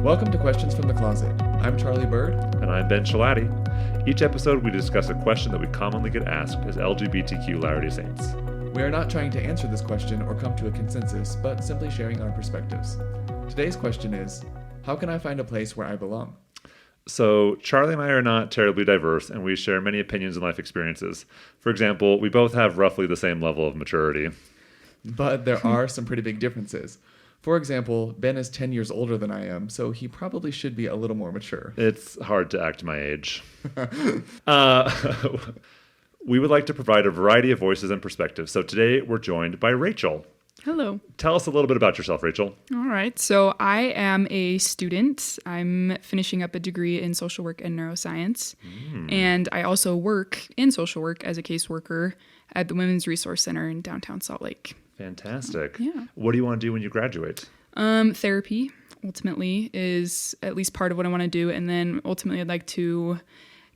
Welcome to Questions from the Closet. I'm Charlie Bird. And I'm Ben Shalati. Each episode, we discuss a question that we commonly get asked as LGBTQ Latter-day Saints. We are not trying to answer this question or come to a consensus, but simply sharing our perspectives. Today's question is, how can I find a place where I belong? So, Charlie and I are not terribly diverse, and we share many opinions and life experiences. For example, we both have roughly the same level of maturity. But there are some pretty big differences. For example, Ben is 10 years older than I am, so he probably should be a little more mature. It's hard to act my age. We would like to provide a variety of voices and perspectives. So today we're joined by Rachel. Hello. Tell us a little bit about yourself, Rachel. All right. So I am a student. I'm finishing up a degree in social work and neuroscience. And I also work in social work as a caseworker at the Women's Resource Center in downtown Salt Lake. Fantastic. Yeah. What do you want to do when you graduate? Therapy, ultimately, is at least part of what I want to do. And then ultimately, I'd like to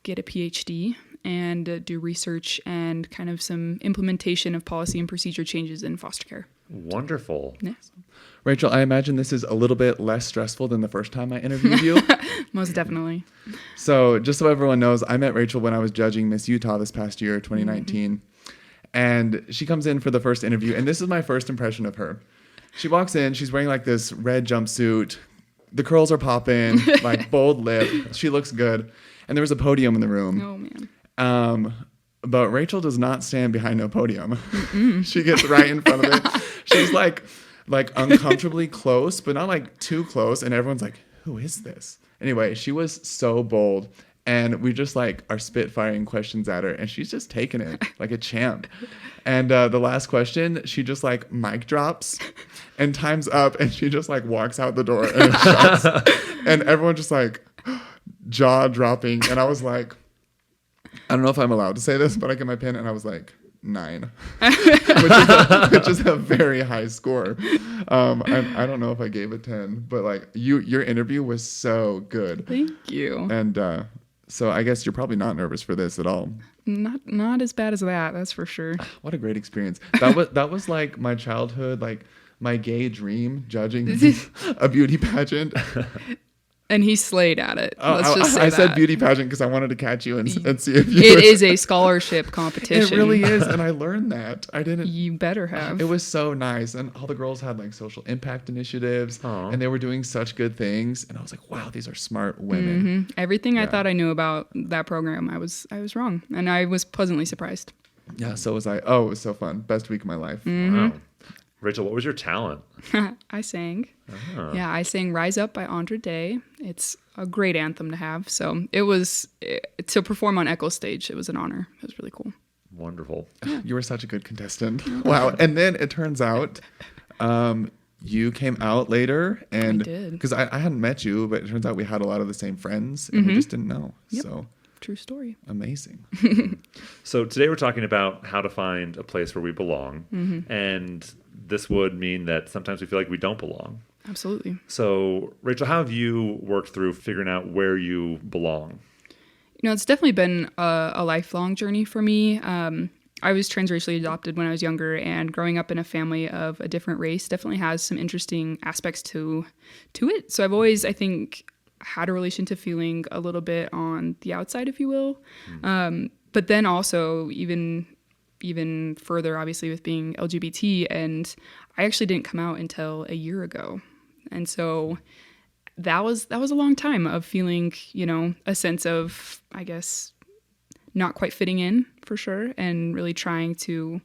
get a PhD and do research and kind of some implementation of policy and procedure changes in foster care. Wonderful. Yeah. Rachel, I imagine this is a little bit less stressful than the first time I interviewed you. Most definitely. So just so everyone knows, I met Rachel when I was judging Miss Utah this past year, 2019. And she comes in for the first interview, and this is my first impression of her. She walks in, she's wearing like this red jumpsuit. The curls are popping, like bold lip. She looks good. And there was a podium in the room. Oh, man. But Rachel does not stand behind no podium. She gets right in front of it. She's like uncomfortably close, but not like too close. And everyone's like, who is this? Anyway, she was so bold. And we just like are spitfiring questions at her. And she's just taking it like a champ. And the last question, she just like mic drops and time's up. And she just like walks out the door and it shuts. And everyone just like jaw dropping. And I was like, I don't know if I'm allowed to say this, but I get my pen and I was like 9, which is a very high score. I don't know if I gave it 10, but like your interview was so good. Thank you. And so I guess you're probably not nervous for this at all. Not as bad as that, that's for sure. What a great experience. That was like my childhood, like my gay dream, judging a beauty pageant. And he slayed at it. Let's just say I that. said beauty pageant because I wanted to catch you and see if you. It is a scholarship competition. It really is, and I learned that. I didn't. You better have. It was so nice, and all the girls had like social impact initiatives, and they were doing such good things. And I was like, wow, these are smart women. Mm-hmm. Everything I thought I knew about that program, I was wrong, and I was pleasantly surprised. Yeah, so was I. Oh, it was so fun. Best week of my life. Wow. Rachel, what was your talent? I sang. Yeah, I sang Rise Up by Andra Day. It's a great anthem to have. So to perform on Echo Stage, it was an honor. It was really cool. Wonderful. You were such a good contestant. Wow. And then it turns out you came out later. And I did. Because I hadn't met you, but it turns out we had a lot of the same friends and we just didn't know. Yep. So true story. amazing. So today we're talking about how to find a place where we belong. And this would mean that sometimes we feel like we don't belong. Absolutely. So, Rachel, how have you worked through figuring out where you belong? You know, it's definitely been a lifelong journey for me. I was transracially adopted when I was younger, and growing up in a family of a different race definitely has some interesting aspects to it. So I've always, I think, had a relation to feeling a little bit on the outside, if you will. But then also even further, obviously, with being LGBT, and I actually didn't come out until a year ago. And so that was a long time of feeling, you know, a sense of, I guess, not quite fitting in for sure, and really trying to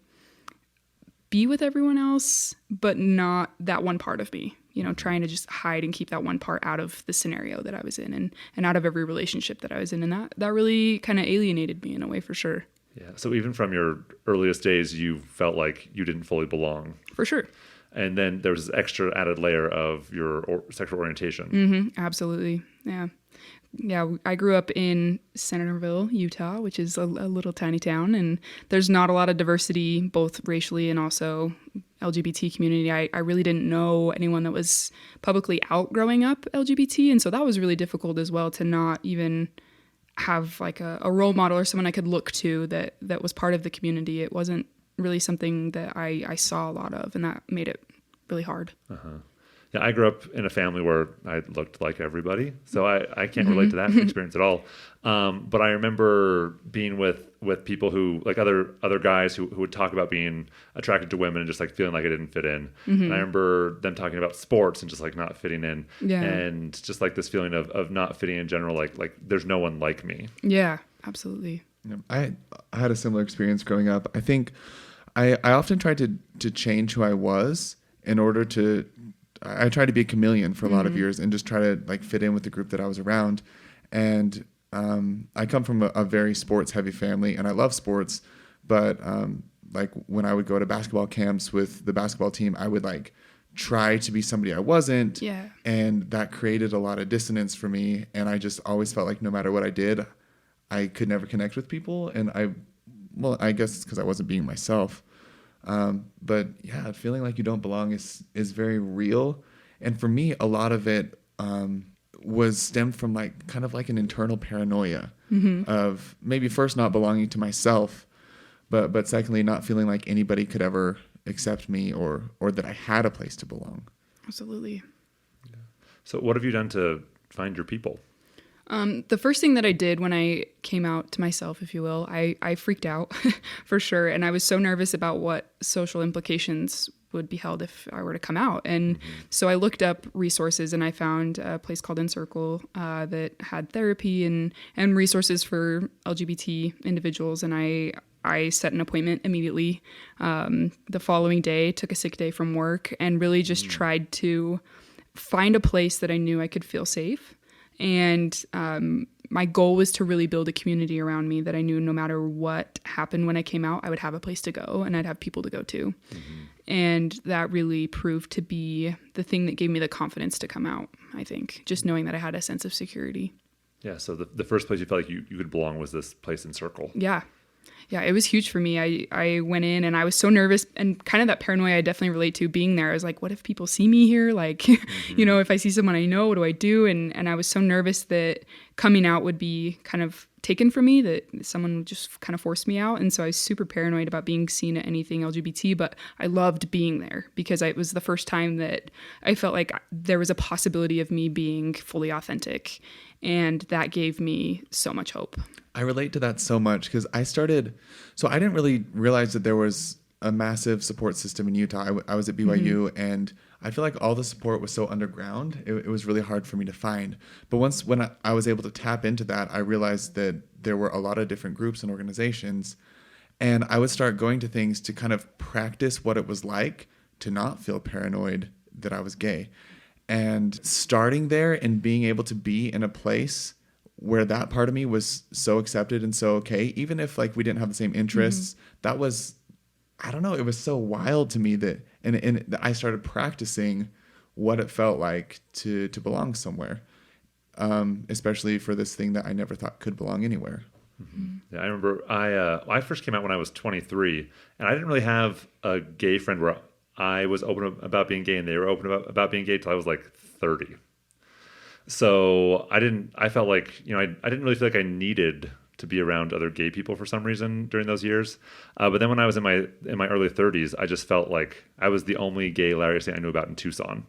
be with everyone else, but not that one part of me, you know, trying to just hide and keep that one part out of the scenario that I was in and out of every relationship that I was in. And that really kind of alienated me in a way for sure. Yeah. So even from your earliest days, you felt like you didn't fully belong. For sure. And then there was this extra added layer of your sexual orientation. Absolutely. Yeah. Yeah. I grew up in Centerville, Utah, which is a little tiny town. And there's not a lot of diversity, both racially and also LGBT community. I really didn't know anyone that was publicly out growing up LGBT. And so that was really difficult as well, to not even have like a role model or someone I could look to that was part of the community. It wasn't really something that I saw a lot of, and that made it really hard. Yeah, I grew up in a family where I looked like everybody, so I can't relate to that experience at all. But I remember being with people who, like other guys who would talk about being attracted to women and just like feeling like I didn't fit in. And I remember them talking about sports and just like not fitting in, and just like this feeling of not fitting in general, like there's no one like me. Yeah, absolutely. I had a similar experience growing up. I think I often tried to change who I was in order to. I tried to be a chameleon for a lot of years and just try to like fit in with the group that I was around. And I come from a very sports heavy family, and I love sports. But like when I would go to basketball camps with the basketball team, I would like try to be somebody I wasn't. Yeah. And that created a lot of dissonance for me. And I just always felt like no matter what I did, I could never connect with people. And I guess it's because I wasn't being myself. But yeah, feeling like you don't belong is very real. And for me, a lot of it was stemmed from like kind of like an internal paranoia of maybe first not belonging to myself, but secondly, not feeling like anybody could ever accept me or that I had a place to belong. Absolutely. Yeah. So what have you done to find your people? The first thing that I did when I came out to myself, if you will, I freaked out for sure. And I was so nervous about what social implications would be held if I were to come out. And so I looked up resources, and I found a place called Encircle that had therapy and resources for LGBT individuals. And I set an appointment immediately. The following day, took a sick day from work, and really just tried to find a place that I knew I could feel safe. And my goal was to really build a community around me that I knew no matter what happened when I came out, I would have a place to go and I'd have people to go to. And that really proved to be the thing that gave me the confidence to come out, I think, just knowing that I had a sense of security. Yeah, so the first place you felt like you could belong was this place Encircle. Yeah. Yeah, it was huge for me. I went in and I was so nervous, and kind of that paranoia I definitely relate to being there. I was like, what if people see me here? Like, you know, if I see someone I know, what do I do? And I was so nervous that coming out would be kind of taken from me, that someone would just kind of force me out. And so I was super paranoid about being seen at anything LGBT, but I loved being there because it was the first time that I felt like there was a possibility of me being fully authentic. And that gave me so much hope. I relate to that so much because I didn't really realize that there was a massive support system in Utah. I was at BYU, and I feel like all the support was so underground. It was really hard for me to find. But when I was able to tap into that, I realized that there were a lot of different groups and organizations, and I would start going to things to kind of practice what it was like to not feel paranoid that I was gay. And starting there and being able to be in a place where that part of me was so accepted and so okay, even if like we didn't have the same interests, that was, I don't know, it was so wild to me that, and I started practicing what it felt like to belong somewhere, especially for this thing that I never thought could belong anywhere. Yeah, I remember I first came out when I was 23, and I didn't really have a gay friend where I was open about being gay and they were open about being gay till I was like 30. So I felt like, you know, I didn't really feel like I needed to be around other gay people for some reason during those years. But then when I was in my early 30s, I just felt like I was the only gay Larry Saint I knew about in Tucson.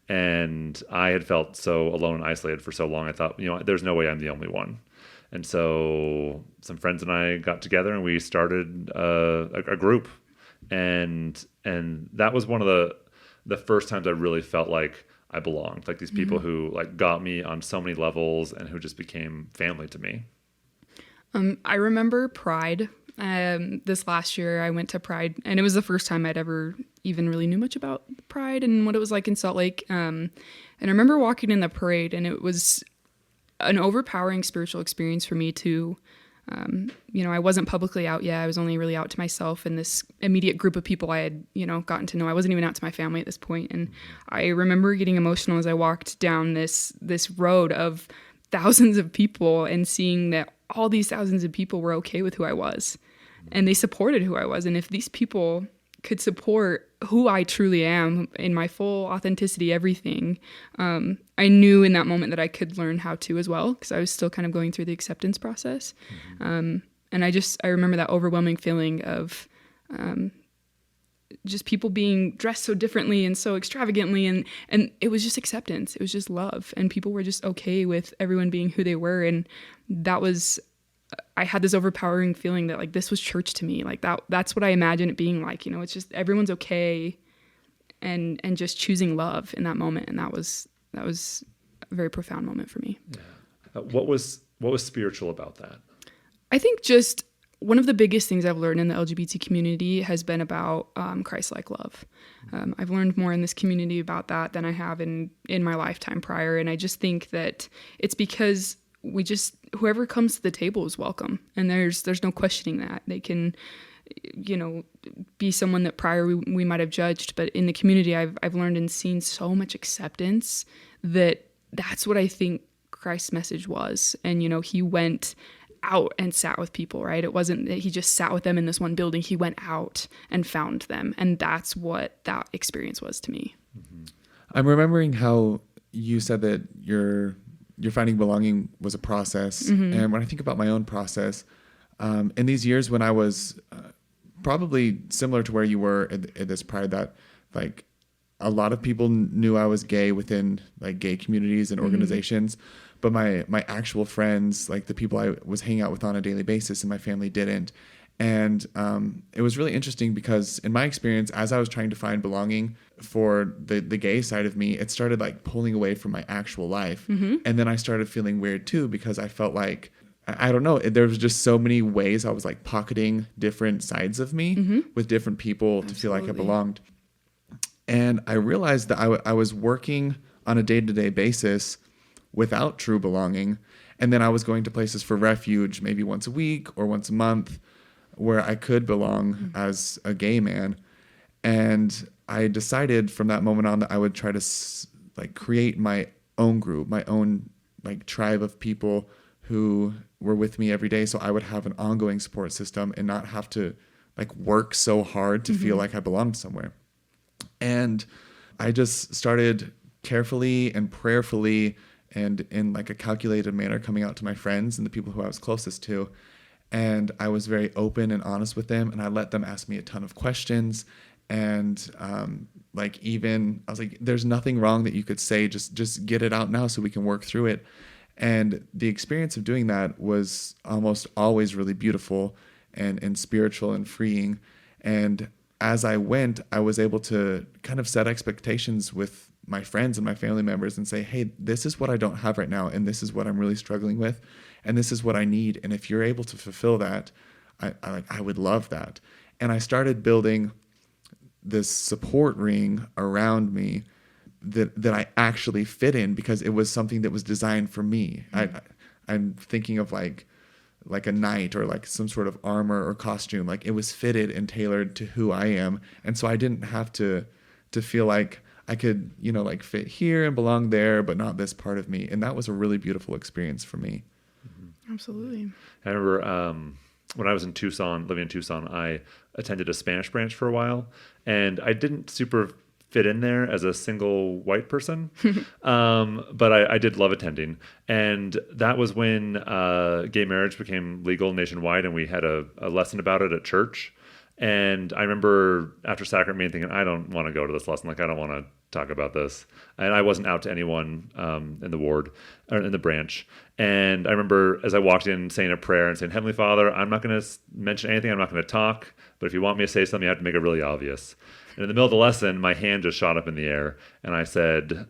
And I had felt so alone and isolated for so long. I thought, you know, there's no way I'm the only one. And so some friends and I got together and we started a group. And that was one of the first times I really felt like I belonged, like these people who like got me on so many levels and who just became family to me. I remember Pride. This last year I went to Pride, and it was the first time I'd ever even really knew much about Pride and what it was like in Salt Lake. And I remember walking in the parade, and it was an overpowering spiritual experience for me to, you know, I wasn't publicly out yet. I was only really out to myself and this immediate group of people I had, you know, gotten to know. I wasn't even out to my family at this point. And I remember getting emotional as I walked down this road of thousands of people and seeing that all these thousands of people were okay with who I was and they supported who I was. And if these people could support who I truly am in my full authenticity, everything, I knew in that moment that I could learn how to as well, because I was still kind of going through the acceptance process. And I remember that overwhelming feeling of just people being dressed so differently and so extravagantly, and it was just acceptance. It was just love, and people were just okay with everyone being who they were. And that was, I had this overpowering feeling that like this was church to me. Like that's what I imagine it being like. It's just everyone's okay, and just choosing love in that moment. And that was a very profound moment for me. Yeah. What was spiritual about that? I think just one of the biggest things I've learned in the LGBT community has been about Christ-like love. I've learned more in this community about that than I have in my lifetime prior. And I just think that it's because whoever comes to the table is welcome. And there's no questioning that. They can, be someone that prior we might have judged. But in the community, I've learned and seen so much acceptance that's what I think Christ's message was. And, he went out and sat with people, right? It wasn't that he just sat with them in this one building. He went out and found them. And that's what that experience was to me. Mm-hmm. I'm remembering how you said that your finding belonging was a process. Mm-hmm. And when I think about my own process, in these years when I was probably similar to where you were at this pride, that like a lot of people knew I was gay within like gay communities and organizations. Mm-hmm. But my actual friends, like the people I was hanging out with on a daily basis, and my family didn't. And it was really interesting because in my experience, as I was trying to find belonging for the gay side of me, it started like pulling away from my actual life. Mm-hmm. And then I started feeling weird too, because I felt like, I don't know, there was just so many ways I was like pocketing different sides of me mm-hmm. with different people to feel like I belonged. And I realized that I was working on a day-to-day basis without true belonging. And then I was going to places for refuge maybe once a week or once a month where I could belong mm-hmm. as a gay man. And I decided from that moment on that I would try to like create my own group, my own like tribe of people who were with me every day. So I would have an ongoing support system and not have to like work so hard to mm-hmm. feel like I belonged somewhere. And I just started carefully and prayerfully and in like a calculated manner coming out to my friends and the people who I was closest to. And I was very open and honest with them. And I let them ask me a ton of questions. And like even I was like, there's nothing wrong that you could say. Just get it out now so we can work through it. And the experience of doing that was almost always really beautiful and spiritual and freeing. And as I went, I was able to kind of set expectations with my friends and my family members and say, hey, this is what I don't have right now. And this is what I'm really struggling with. And this is what I need. And if you're able to fulfill that, I would love that. And I started building this support ring around me that I actually fit in because it was something that was designed for me. Mm-hmm. I'm thinking of like a knight or like some sort of armor or costume. Like it was fitted and tailored to who I am. And so I didn't have to feel like I could, like fit here and belong there, but not this part of me. And that was a really beautiful experience for me. Mm-hmm. Absolutely. I remember when I was living in Tucson, I attended a Spanish branch for a while, and I didn't super fit in there as a single white person, but I did love attending. And that was when gay marriage became legal nationwide, and we had a lesson about it at church. And I remember after sacrament meeting thinking, I don't want to go to this lesson. Like, I don't want to talk about this. And I wasn't out to anyone in the ward or in the branch. And I remember as I walked in saying a prayer and saying, Heavenly Father, I'm not going to mention anything. I'm not going to talk. But if you want me to say something, you have to make it really obvious. And in the middle of the lesson, my hand just shot up in the air. And I said,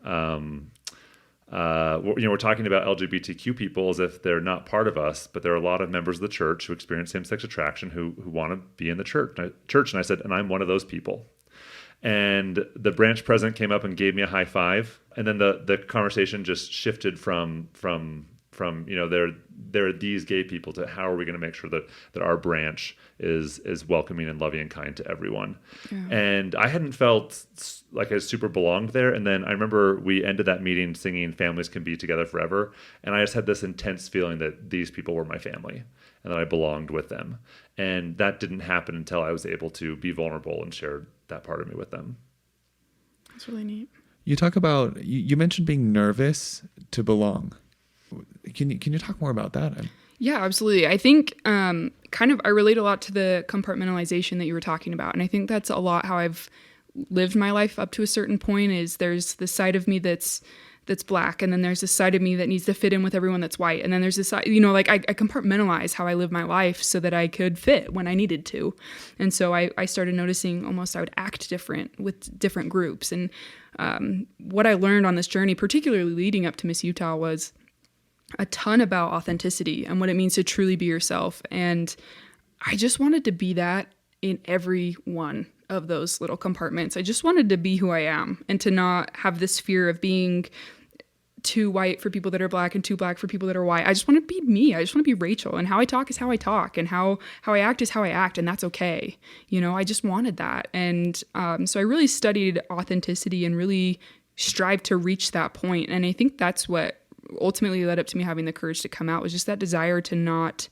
we're talking about LGBTQ people as if they're not part of us, but there are a lot of members of the church who experience same-sex attraction who want to be in the church. And I said, and I'm one of those people. And the branch president came up and gave me a high five. And then the conversation just shifted from there are these gay people to how are we going to make sure that our branch is welcoming and loving and kind to everyone. Yeah. And I hadn't felt like I super belonged there. And then I remember we ended that meeting singing Families Can Be Together Forever. And I just had this intense feeling that these people were my family and that I belonged with them. And that didn't happen until I was able to be vulnerable and share that part of me with them. That's really neat. You talk about, you mentioned being nervous to belong. Can you talk more about that? Yeah, absolutely. I think I relate a lot to the compartmentalization that you were talking about. And I think that's a lot how I've lived my life up to a certain point. Is there's the side of me that's black, and then there's this side of me that needs to fit in with everyone that's white, and then there's this side, like I compartmentalize how I live my life so that I could fit when I needed to. And so I started noticing almost I would act different with different groups. And what I learned on this journey, particularly leading up to Miss Utah, was a ton about authenticity and what it means to truly be yourself. And I just wanted to be that in every one of those little compartments. I just wanted to be who I am and to not have this fear of being too white for people that are black and too black for people that are white. I just want to be me. I just want to be Rachel, and how I talk is how I talk, and how I act is how I act, and that's okay. I just wanted that. And so I really studied authenticity and really strived to reach that point. And I think that's what ultimately led up to me having the courage to come out, was just that desire to not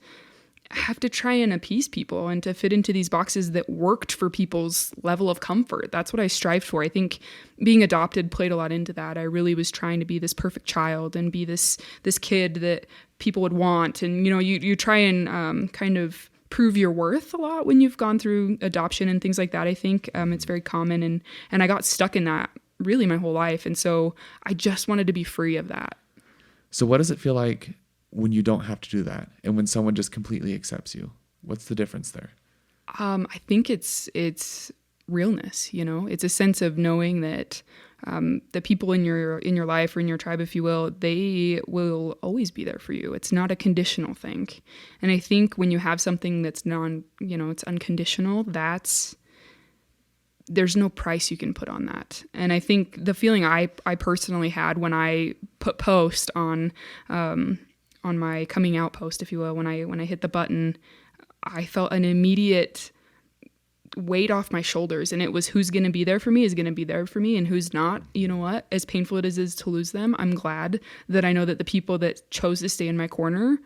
have to try and appease people and to fit into these boxes that worked for people's level of comfort. That's what I strived for. I think being adopted played a lot into that. I really was trying to be this perfect child and be this kid that people would want. And, you try and kind of prove your worth a lot when you've gone through adoption and things like that. I think it's very common. And I got stuck in that really my whole life. And so I just wanted to be free of that. So what does it feel like when you don't have to do that, and when someone just completely accepts you? What's the difference there? I think it's realness. It's a sense of knowing that the people in your life or in your tribe, if you will, they will always be there for you. It's not a conditional thing. And I think when you have something that's it's unconditional, there's no price you can put on that. And I think the feeling I personally had when I put post on my coming out post, if you will, when I hit the button, I felt an immediate weight off my shoulders. And it was, who's going to be there for me is going to be there for me, and who's not. You know what? As painful it is to lose them, I'm glad that I know that the people that chose to stay in my corner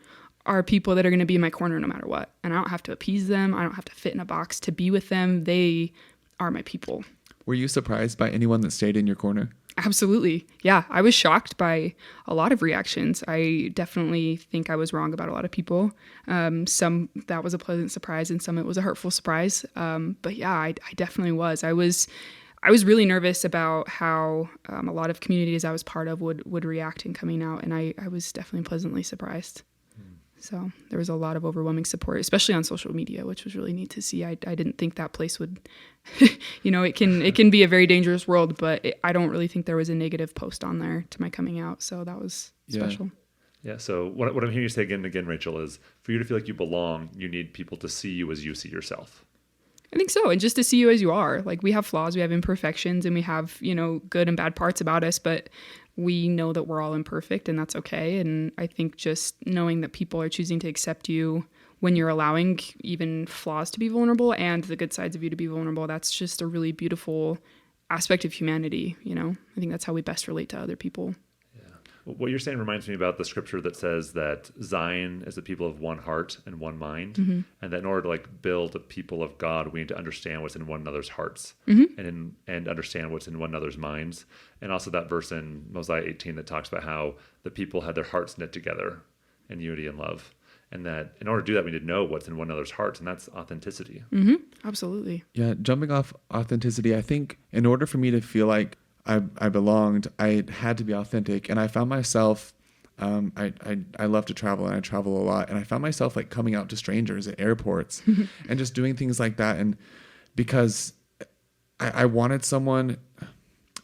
are people that are going to be in my corner no matter what. And I don't have to appease them. I don't have to fit in a box to be with them. They are my people. Were you surprised by anyone that stayed in your corner? Absolutely. Yeah, I was shocked by a lot of reactions. I definitely think I was wrong about a lot of people. Some that was a pleasant surprise, and some it was a hurtful surprise. But yeah, I definitely was. I was really nervous about how a lot of communities I was part of would react in coming out, and I was definitely pleasantly surprised. So there was a lot of overwhelming support, especially on social media, which was really neat to see. I didn't think that place would, it can be a very dangerous world, but I don't really think there was a negative post on there to my coming out. So that was special. Yeah. So what I'm hearing you say again and again, Rachel, is for you to feel like you belong, you need people to see you as you see yourself. I think so. And just to see you as you are. Like, we have flaws, we have imperfections, and we have, good and bad parts about us, but we know that we're all imperfect, and that's okay. And I think just knowing that people are choosing to accept you when you're allowing even flaws to be vulnerable and the good sides of you to be vulnerable, that's just a really beautiful aspect of humanity. I think that's how we best relate to other people. What you're saying reminds me about the scripture that says that Zion is the people of one heart and one mind, and that in order to build a people of God, we need to understand what's in one another's hearts and understand what's in one another's minds. And also that verse in Mosiah 18 that talks about how the people had their hearts knit together in unity and love, and that in order to do that, we need to know what's in one another's hearts, and that's authenticity. Absolutely. Yeah, jumping off authenticity, I think in order for me to feel like I belonged, I had to be authentic. And I found myself, I love to travel, and I travel a lot. And I found myself coming out to strangers at airports and just doing things like that. And because I wanted someone,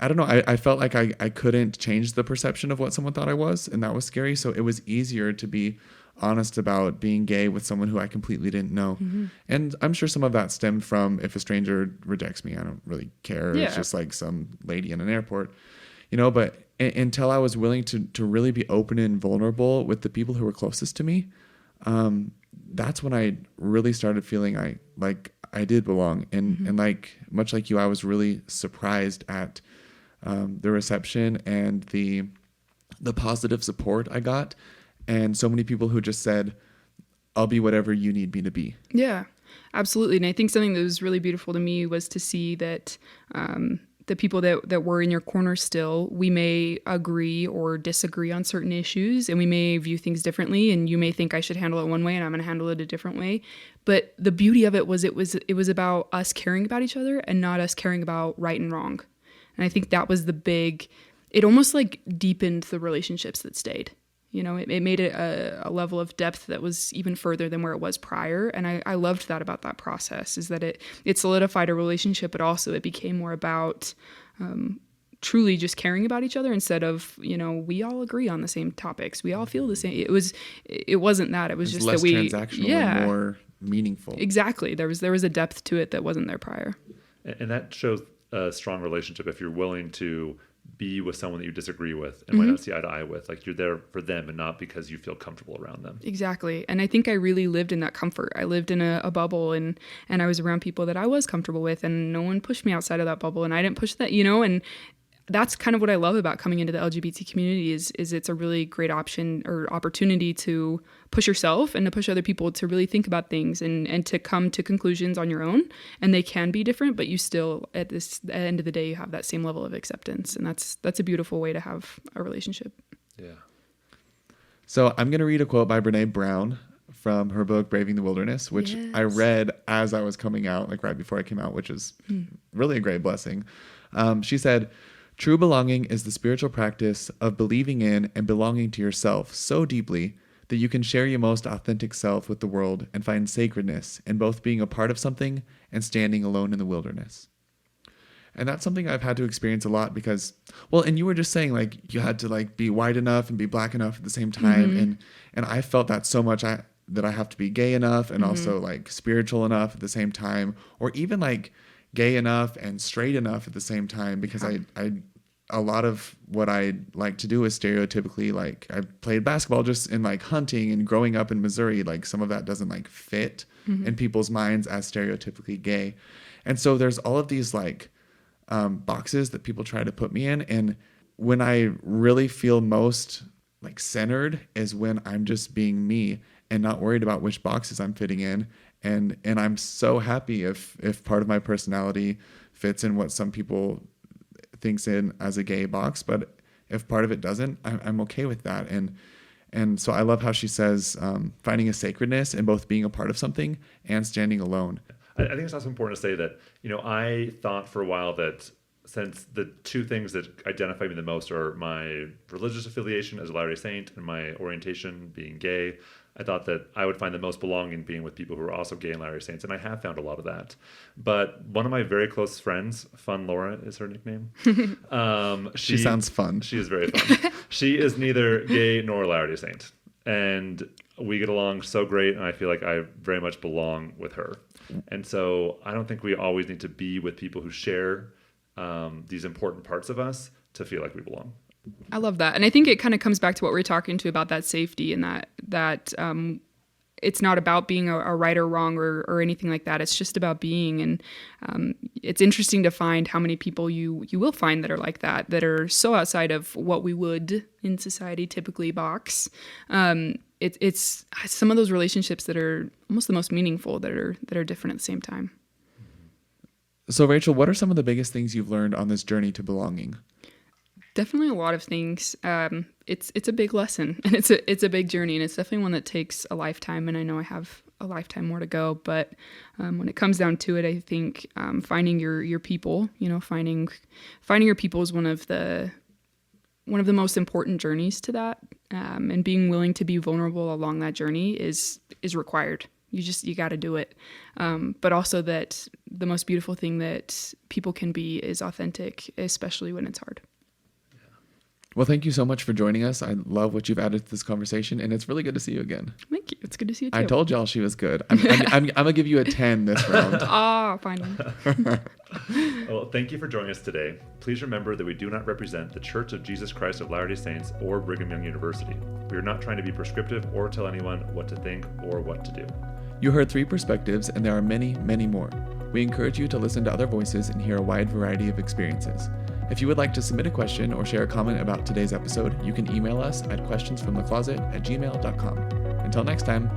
I don't know, I felt like I couldn't change the perception of what someone thought I was. And that was scary. So it was easier to be honest about being gay with someone who I completely didn't know. And I'm sure some of that stemmed from, if a stranger rejects me, I don't really care. Yeah. It's just like some lady in an airport, but until I was willing to really be open and vulnerable with the people who were closest to me, that's when I really started feeling I did belong. And much like you, I was really surprised at the reception and the positive support I got. And so many people who just said, I'll be whatever you need me to be. Yeah, absolutely. And I think something that was really beautiful to me was to see that the people that were in your corner still, we may agree or disagree on certain issues, and we may view things differently, and you may think I should handle it one way and I'm going to handle it a different way. But the beauty of it was about us caring about each other and not us caring about right and wrong. And I think that was it almost like deepened the relationships that stayed. You know, it made it a level of depth that was even further than where it was prior. And I loved that about that process, is that it solidified a relationship, but also it became more about truly just caring about each other instead of, you know, we all agree on the same topics. We all feel the same. It wasn't that. It was just less that we transactional and more meaningful. Exactly. There was a depth to it that wasn't there prior. And that shows a strong relationship if you're willing to be with someone that you disagree with and might not see eye to eye with. Like, you're there for them and not because you feel comfortable around them. Exactly. And I think I really lived in that comfort. I lived in a bubble, and I was around people that I was comfortable with, and no one pushed me outside of that bubble, and I didn't push that, you know. And that's kind of what I love about coming into the LGBT community is it's a really great option or opportunity to push yourself and to push other people to really think about things and to come to conclusions on your own. And they can be different, but you still, at the end of the day, you have that same level of acceptance. And that's a beautiful way to have a relationship. Yeah. So I'm going to read a quote by Brene Brown from her book, Braving the Wilderness, which I read as I was coming out, like right before I came out, which is really a great blessing. She said, "True belonging is the spiritual practice of believing in and belonging to yourself so deeply that you can share your most authentic self with the world and find sacredness in both being a part of something and standing alone in the wilderness." And that's something I've had to experience a lot because, well, and you were just saying, like, you had to, like, be white enough and be black enough at the same time. And I felt that so much that I have to be gay enough and also, like, spiritual enough at the same time, or even, like, gay enough and straight enough at the same time, because I a lot of what I like to do is stereotypically, like, I played basketball just in, like, hunting and growing up in Missouri, like, some of that doesn't, like, fit in people's minds as stereotypically gay. And so there's all of these, like, boxes that people try to put me in. And when I really feel most, like, centered is when I'm just being me and not worried about which boxes I'm fitting in. And I'm so happy if part of my personality fits in what some people thinks in as a gay box, but if part of it doesn't, I'm okay with that. And so I love how she says, finding a sacredness in both being a part of something and standing alone. I think it's also important to say that, you know, I thought for a while that since the two things that identify me the most are my religious affiliation as a Latter-day Saint and my orientation being gay, I thought that I would find the most belonging being with people who are also gay and Latter-day Saints, and I have found a lot of that. But one of my very close friends, Fun Laura is her nickname. She sounds fun. She is very fun. She is neither gay nor Latter-day Saint, and we get along so great, and I feel like I very much belong with her. And so I don't think we always need to be with people who share these important parts of us to feel like we belong. I love that. And I think it kind of comes back to what we're talking to about that safety and that it's not about being a right or wrong or anything like that. It's just about being. And it's interesting to find how many people you will find that are like that are so outside of what we would in society typically box. It's some of those relationships that are almost the most meaningful that are different at the same time. So Rachel, what are some of the biggest things you've learned on this journey to belonging? Definitely a lot of things. It's a big lesson, and it's a big journey, and it's definitely one that takes a lifetime. And I know I have a lifetime more to go. But when it comes down to it, I think finding your people, finding your people is one of the most important journeys to that. And being willing to be vulnerable along that journey is required. You got to do it. But also that the most beautiful thing that people can be is authentic, especially when it's hard. Well, thank you so much for joining us. I love what you've added to this conversation, and it's really good to see you again. Thank you. It's good to see you too. I told y'all she was good. I'm going to give you a 10 this round. Finally. Well, thank you for joining us today. Please remember that we do not represent the Church of Jesus Christ of Latter-day Saints or Brigham Young University. We are not trying to be prescriptive or tell anyone what to think or what to do. You heard 3 perspectives, and there are many, many more. We encourage you to listen to other voices and hear a wide variety of experiences. If you would like to submit a question or share a comment about today's episode, you can email us at questionsfromthecloset@gmail.com. Until next time.